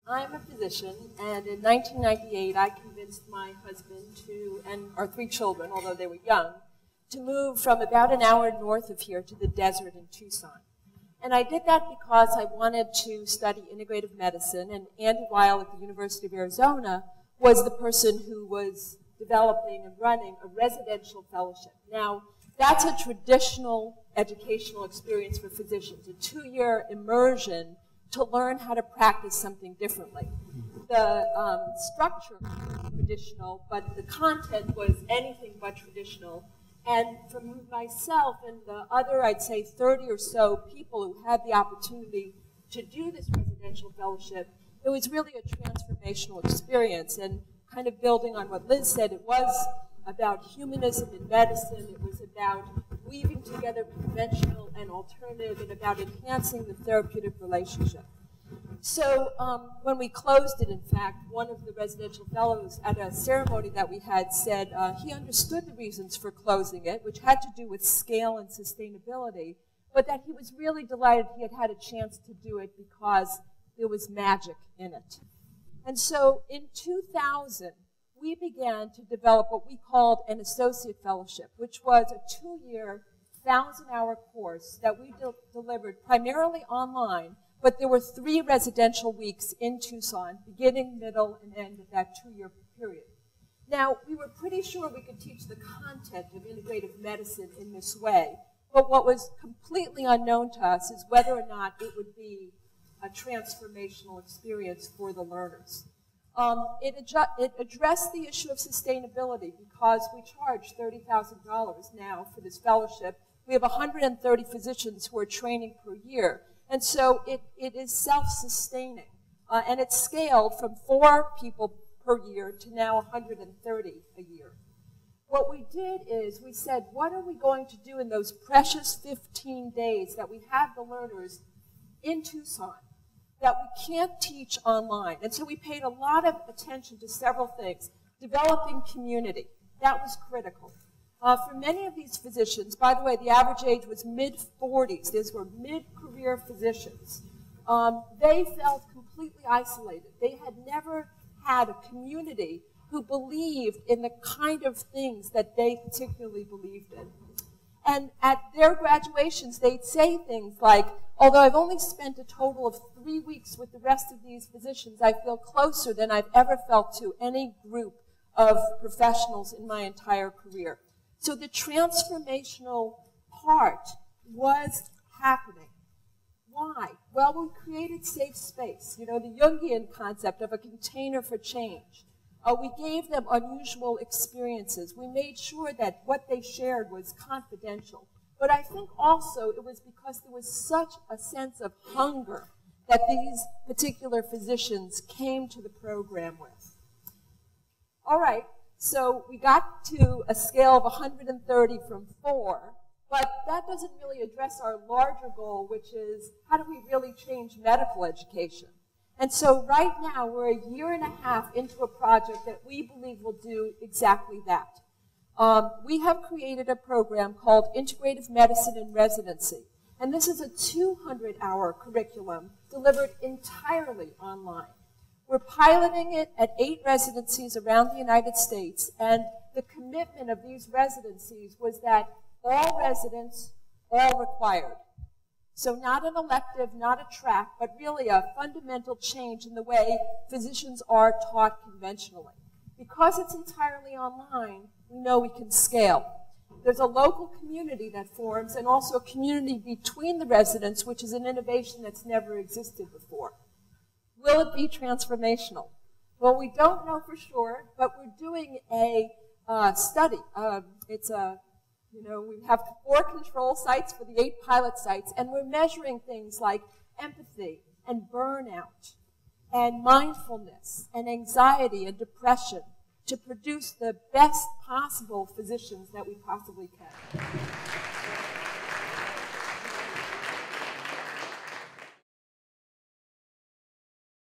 I'm a physician, and in 1998, I convinced my husband and our 3 children, although they were young, to move from about an hour north of here to the desert in Tucson. And I did that because I wanted to study integrative medicine, and Andy Weil at the University of Arizona was the person who was developing and running a residential fellowship. Now, that's a traditional educational experience for physicians, a 2-year immersion to learn how to practice something differently. The structure was traditional, but the content was anything but traditional. And for myself and the other, I'd say 30 or so people who had the opportunity to do this residential fellowship, it was really a transformational experience. And kind of building on what Liz said, it was about humanism in medicine. It was about weaving together conventional and alternative, and about enhancing the therapeutic relationship. So when we closed it, in fact, one of the residential fellows at a ceremony that we had said he understood the reasons for closing it, which had to do with scale and sustainability, but that he was really delighted he had had a chance to do it because there was magic in it. And so in 2000, we began to develop what we called an associate fellowship, which was a 2-year, 1,000-hour course that we delivered primarily online, but there were 3 residential weeks in Tucson, beginning, middle, and end of that 2-year period. Now, we were pretty sure we could teach the content of integrative medicine in this way, but what was completely unknown to us is whether or not it would be a transformational experience for the learners. It addressed the issue of sustainability because we charge $30,000 now for this fellowship. We have 130 physicians who are training per year. And so it is self-sustaining. And it's scaled from 4 people per year to now 130 a year. What we did is we said, what are we going to do in those precious 15 days that we have the learners in Tucson that we can't teach online? And so we paid a lot of attention to several things. Developing community, that was critical. For many of these physicians, by the way, the average age was mid-40s. These were mid-career physicians. They felt completely isolated. They had never had a community who believed in the kind of things that they particularly believed in. And at their graduations, they'd say things like, although I've only spent a total of 3 weeks with the rest of these physicians, I feel closer than I've ever felt to any group of professionals in my entire career. So the transformational part was happening. Why? Well, we created safe space, you know, the Jungian concept of a container for change. We gave them unusual experiences. We made sure that what they shared was confidential. But I think also it was because there was such a sense of hunger that these particular physicians came to the program with. All right. So we got to a scale of 130 from 4, but that doesn't really address our larger goal, which is how do we really change medical education? And so right now we're a 1.5 years into a project that we believe will do exactly that. We have created a program called Integrative Medicine in Residency, and this is a 200-hour curriculum delivered entirely online. We're piloting it at 8 residencies around the United States, and the commitment of these residencies was that all residents, all required. So not an elective, not a track, but really a fundamental change in the way physicians are taught conventionally. Because it's entirely online, we know we can scale. There's a local community that forms, and also a community between the residents, which is an innovation that's never existed before. Will it be transformational? Well, we don't know for sure, but we're doing a study. We have 4 control sites for the 8 pilot sites, and we're measuring things like empathy and burnout and mindfulness and anxiety and depression to produce the best possible physicians that we possibly can.